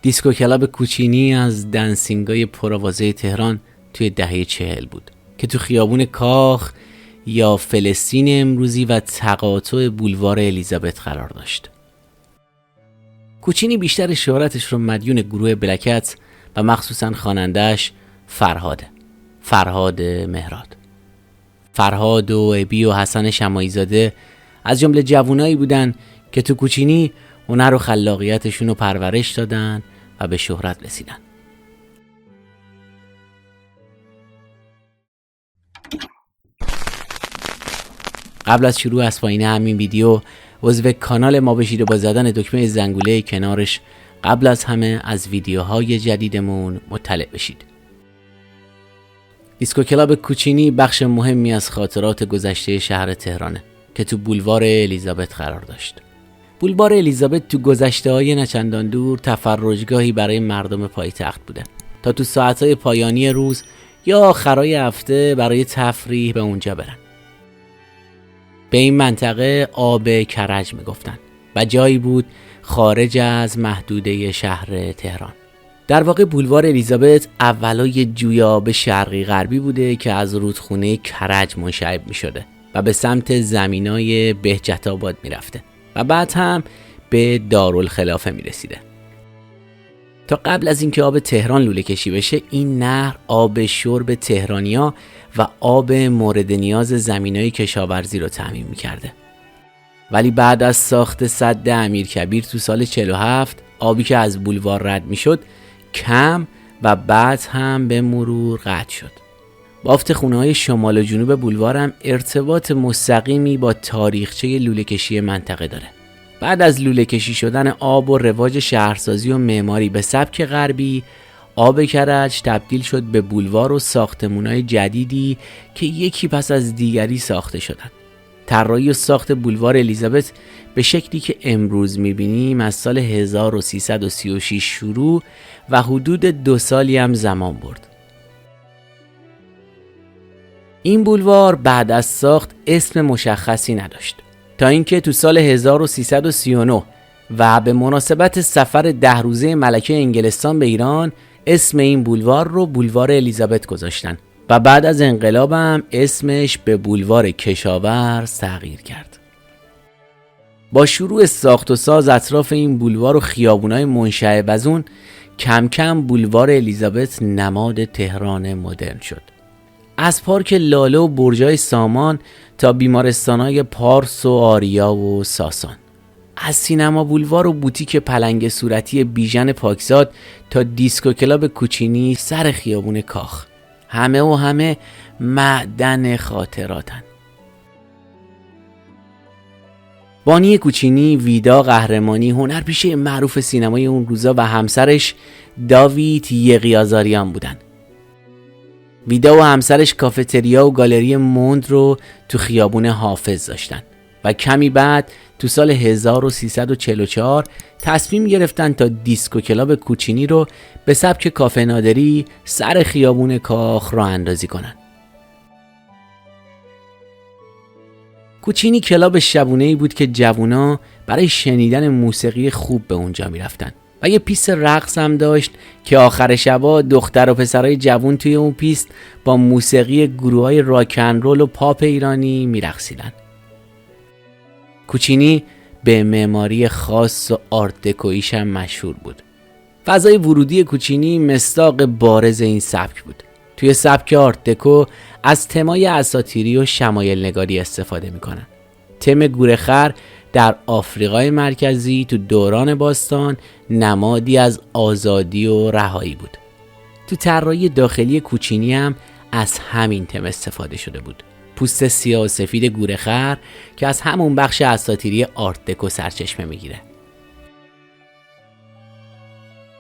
دیسکو کلاب کوچینی از دنسینگای پرآوازه تهران توی دهه 40 بود که تو خیابون کاخ یا فلسطین امروزی و تقاطع بولوار الیزابت قرار داشت. کوچینی بیشتر شهرتش رو مدیون گروه بلکت و مخصوصاً خواننده‌اش فرهاد مهراد. فرهاد و ابی و حسن شماعی‌زاده از جمله جوانایی بودن که تو کوچینی هنر و خلاقیتشون رو پرورش دادن و به شهرت رسیدن. قبل از شروع از پایین همین ویدیو عضو کانال ما بشید و با زدن دکمه زنگوله کنارش قبل از همه از ویدیوهای جدیدمون مطلع بشید. دیسکو کلاب کوچینی بخش مهمی از خاطرات گذشته شهر تهرانه که تو بولوار الیزابت قرار داشت. بولوار الیزابت تو گذشته‌های نچندان دور تفرجگاهی برای مردم پایتخت بوده تا تو ساعت‌های پایانی روز یا آخرای هفته برای تفریح به اونجا برن. به این منطقه آب کرج میگفتن و جایی بود خارج از محدوده شهر تهران. در واقع بولوار الیزابت اولای جوی آب شرقی غربی بوده که از رودخونه کرج منشعب می شده و به سمت زمینای بهجت آباد می رفته و بعد هم به دارالخلافه می رسیده. تا قبل از اینکه آب تهران لوله کشی بشه این نهر آب شرب تهرانیا و آب مورد نیاز زمینای کشاورزی رو تامین می کرده. ولی بعد از ساخت سد امیرکبیر تو سال 47 آبی که از بولوار رد می شد کم و بعد هم به مرور قطع شد. بافت خونه‌های شمال و جنوب بولوار هم ارتباط مستقیمی با تاریخچه لوله کشی منطقه داره. بعد از لوله کشی شدن آب و رواج شهرسازی و معماری به سبک غربی، آب کرج تبدیل شد به بولوار و ساختمان‌های جدیدی که یکی پس از دیگری ساخته شدند. طراحی و ساخت بولوار الیزابت به شکلی که امروز می‌بینیم از سال 1336 شروع و حدود 2 سالی هم زمان برد. این بولوار بعد از ساخت اسم مشخصی نداشت تا اینکه تو سال 1339 و به مناسبت سفر 10 روزه ملکه انگلستان به ایران اسم این بولوار رو بولوار الیزابت گذاشتن و بعد از انقلاب هم اسمش به بولوار کشاورز تغییر کرد. با شروع ساخت و ساز اطراف این بولوار و خیابونای منشعب از اون کم کم بولوار الیزابت نماد تهران مدرن شد. از پارک لاله و برجای سامان تا بیمارستانای پارس و آریا و ساسان، از سینما بولوار و بوتیک پلنگ صورتی بیژن پاکزاد تا دیسکو کلاب کوچینی سر خیابون کاخ، همه معدن خاطراتن. بانی کوچینی ویدا قهرمانی هنرپیشه معروف سینمای اون روزا و همسرش داوید یغیازاریان بودن. ویدا و همسرش کافتریا و گالری موند رو تو خیابون حافظ داشتن و کمی بعد تو سال 1344 تصمیم گرفتن تا دیسکو کلاب کوچینی رو به سبک کافه نادری سر خیابون کاخ راه اندازی کنن. کوچینی کلاب شبونه‌ای بود که جوونا برای شنیدن موسیقی خوب به اونجا میرفتن و یه پیست رقص هم داشت که آخر شبا دختر و پسرای جوون توی اون پیست با موسیقی گروهای راکن رول و پاپ ایرانی میرقصیدن. کوچینی به معماری خاص و آرت دکویش هم مشهور بود. فضای ورودی کوچینی مصداق بارز این سبک بود. توی سبک آرت دکو از تمای اساطیری و شمایل نگاری استفاده میکنن. تم گورخر در آفریقای مرکزی تو دوران باستان نمادی از آزادی و رهایی بود. تو طراحی داخلی کوچینی هم از همین تم استفاده شده بود. پوست سیاه و سفید گورخر که از همون بخش اساطیری آرت دکو سرچشمه میگیره.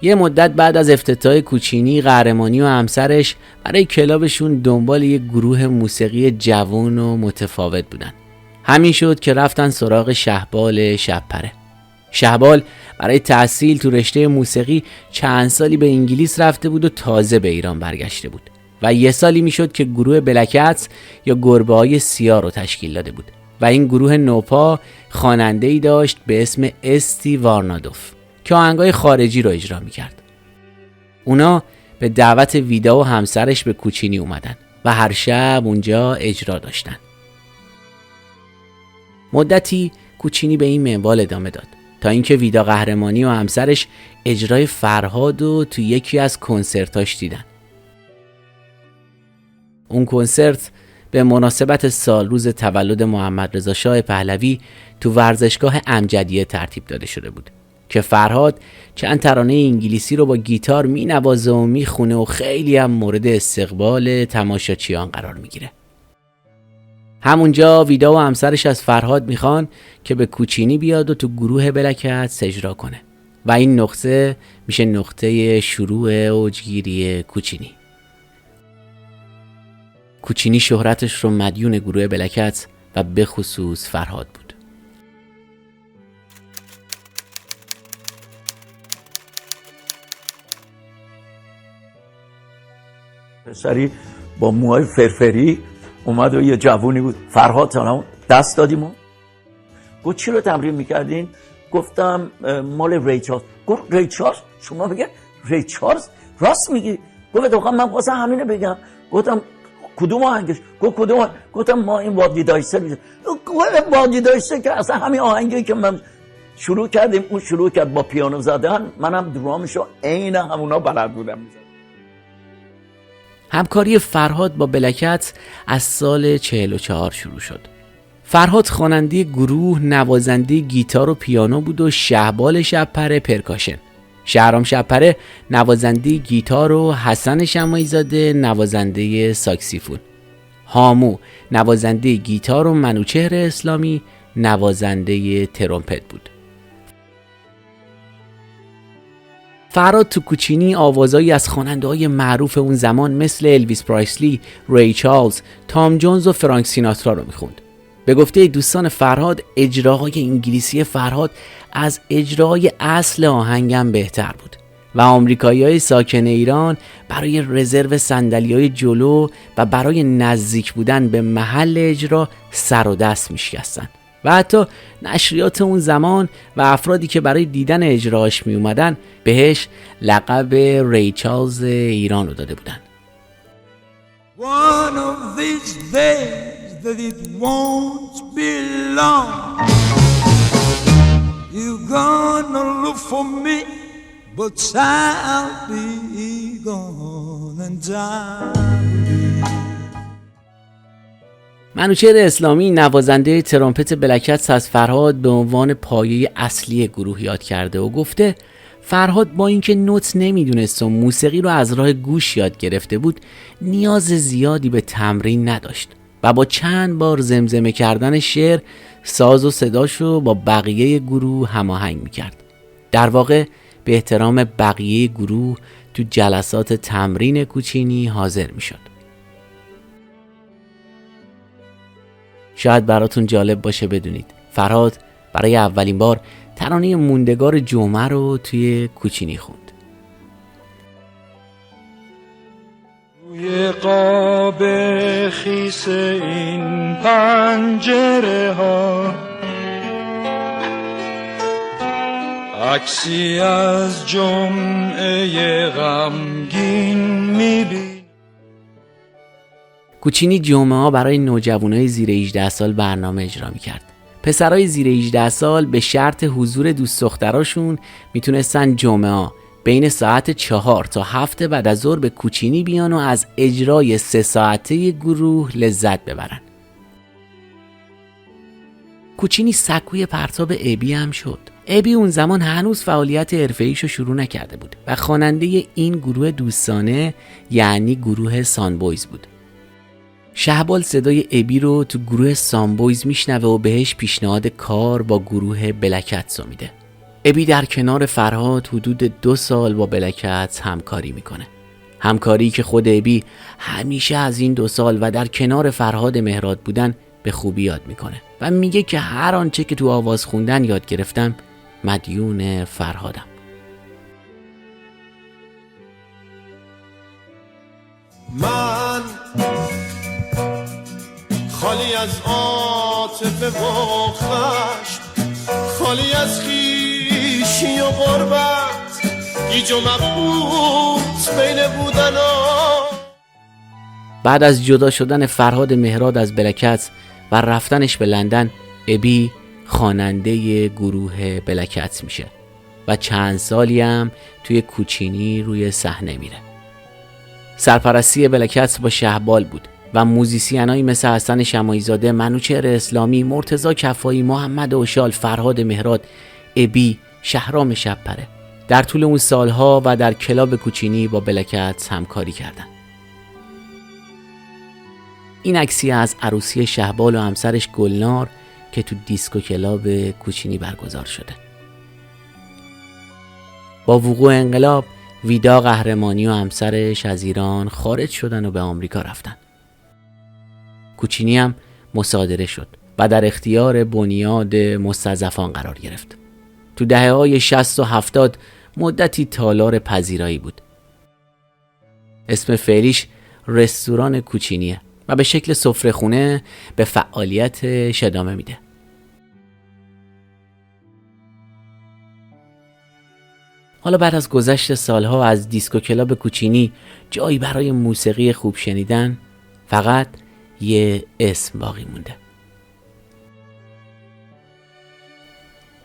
یه مدت بعد از افتتاح کوچینی، قهرمانی و همسرش برای کلابشون دنبال یه گروه موسیقی جوان و متفاوت بودن. همین شد که رفتن سراغ شهبال شبپره. شهبال برای تحصیل تو رشته موسیقی چند سالی به انگلیس رفته بود و تازه به ایران برگشته بود و یه سالی میشد که گروه بلکت یا گربه های سیاه رو تشکیل داده بود و این گروه نوپا خواننده‌ای داشت به اسم استی وارنادوف که آهنگای خارجی رو اجرا میکرد. اونا به دعوت ویدا و همسرش به کوچینی اومدن و هر شب اونجا اجرا داشتن. مدتی کوچینی به این منوال ادامه داد تا اینکه ویدا قهرمانی و همسرش اجرای فرهاد رو تو یکی از کنسرتاش دیدن. اون کنسرت به مناسبت سالروز تولد محمد رضا شاه پهلوی تو ورزشگاه امجدیه ترتیب داده شده بود که فرهاد چند ترانه انگلیسی رو با گیتار مینوازه و میخونه و خیلی هم مورد استقبال تماشاچیان قرار میگیره. همونجا ویدا و همسرش از فرهاد میخوان که به کوچینی بیاد و تو گروه بلکت اجرا کنه و این نقطه میشه نقطه شروع اوجگیری کوچینی. کوچینی شهرتش رو مدیون گروه بلکت و به خصوص فرهاد بود. پسری با موهای فرفری اومد و یه جوونی بود، فرهاد سلام، دست دادیم و گفت چی رو تمرین میکردین؟ گفتم مال ری چارلز. گفت ری چارلز؟ شما بگه ری چارلز؟ راست میگی؟ گفت واقعا من خواستم همینه بگم. گفتم کدوم آهنگش؟ گفت کدوم آهنگ؟ گفتم ما این وادی دایسه میشه. گفت وادی دایسه که اصلا همین آهنگی که من شروع کردیم، اون شروع کرد با پیانو زدن، منم درامشو عین همونا بلد بودم میزدم. همکاری فرهاد با بلکت از سال 44 شروع شد. فرهاد خواننده گروه، نوازنده گیتار و پیانو بود و شهبال شب‌پره پرکاشن. شهرام شب‌پره نوازنده گیتار و حسن شماعی‌زاده نوازنده ساکسیفون. هامو نوازنده گیتار و منوچهر اسلامی نوازنده ترومپت بود. فرهاد تو کوچینی آوازایی از خواننده‌های معروف اون زمان مثل الویس پرایسلی، ری چارلز، تام جونز و فرانک سیناترا رو میخوند. به گفته دوستان فرهاد، اجراهای انگلیسی فرهاد از اجرای اصل آهنگم بهتر بود و آمریکایی‌های ساکن ایران برای رزرو صندلی‌های جلو و برای نزدیک بودن به محل اجرا سر و دست میشکستن و حتی نشریات اون زمان و افرادی که برای دیدن اجراش می اومدن بهش لقب ری چارلز ایران رو داده بودن. One of these days that it won't be long, you're gonna look for me, but I'll be gone and منوچهر اسلامی نوازنده ترومپت بلکت از فرهاد به عنوان پایه اصلی گروه یاد کرده و گفته فرهاد با اینکه نوت نمیدونست و موسیقی رو از راه گوش یاد گرفته بود، نیاز زیادی به تمرین نداشت و با چند بار زمزمه کردن شعر ساز و صداشو با بقیه گروه هماهنگ میکرد. در واقع به احترام بقیه گروه تو جلسات تمرین کوچینی حاضر میشد. شاید براتون جالب باشه بدونید فرهاد برای اولین بار ترانه موندگار جمعه رو توی کوچینی خوند. روی قاب خیس این پنجره ها عکسی از جمعه غمگین میبین. کوچینی جمعه ها برای نوجوانای زیر 18 سال برنامه اجرا میکرد. پسرای زیر 18 سال به شرط حضور دوست دختراشون میتونستن جمعه ها بین ساعت 4 تا 7 بعد از ظهر به کوچینی بیان و از اجرای 3 ساعته گروه لذت ببرن. کوچینی سکوی پرتاب ابی هم شد. ابی اون زمان هنوز فعالیت حرفه‌ایشو شروع نکرده بود و خواننده این گروه دوستانه یعنی گروه سانبویز بود. شهبال صدای ابی رو تو گروه سانبویز میشنوه و بهش پیشنهاد کار با گروه بلکتس میده. ابی در کنار فرهاد حدود 2 سال با بلکتس همکاری میکنه. همکاری که خود ابی همیشه از این 2 سال و در کنار فرهاد مهراد بودن به خوبی یاد میکنه و میگه که هر آنچه که تو آواز خوندن یاد گرفتم مدیون فرهادم. من خالی از عاطفه و خشم، خالی از خویش تنهاییشی و غربت گیج و مبهوت بین بودنا. بعد از جدا شدن فرهاد مهراد از بلکتس و رفتنش به لندن، ابی خواننده گروه بلکتس میشه و چند سالی هم توی کوچینی روی صحنه میره. سرپرستی بلکتس با شهبال بود و موزیسینایی مثل حسن شماعی‌زاده، منوچهر اسلامی، مرتضی کفایی، محمد اوشال، فرهاد مهراد، ابی، شهرام شب‌پره در طول اون سالها و در کلاب کوچینی با بلکتس همکاری کردن. این عکسی از عروسی شهبال و همسرش گلنار که تو دیسکو کلاب کوچینی برگزار شده. با وقوع انقلاب ویدا قهرمانی و همسرش از ایران خارج شدن و به آمریکا رفتن. کوچینی هم مصادره شد و در اختیار بنیاد مستضعفان قرار گرفت. تو دهه‌های 60 و 70 مدتی تالار پذیرایی بود. اسم فعلیش رستوران کوچینیه و به شکل سفره‌خونه به فعالیتش ادامه میده. حالا بعد از گذشت سالها از دیسکو کلاب کوچینی جایی برای موسیقی خوب شنیدن فقط یه اسم باقی مونده.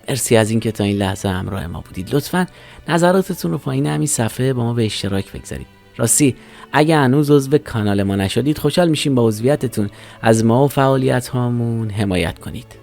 مرسی از اینکه تا این لحظه همراه ما بودید. لطفاً نظراتتون رو پایین همین صفحه با ما به اشتراک بگذارید. راستی اگه هنوز عضو کانال ما نشدید خوشحال میشیم با عضویتتون از ما و فعالیت هامون حمایت کنید.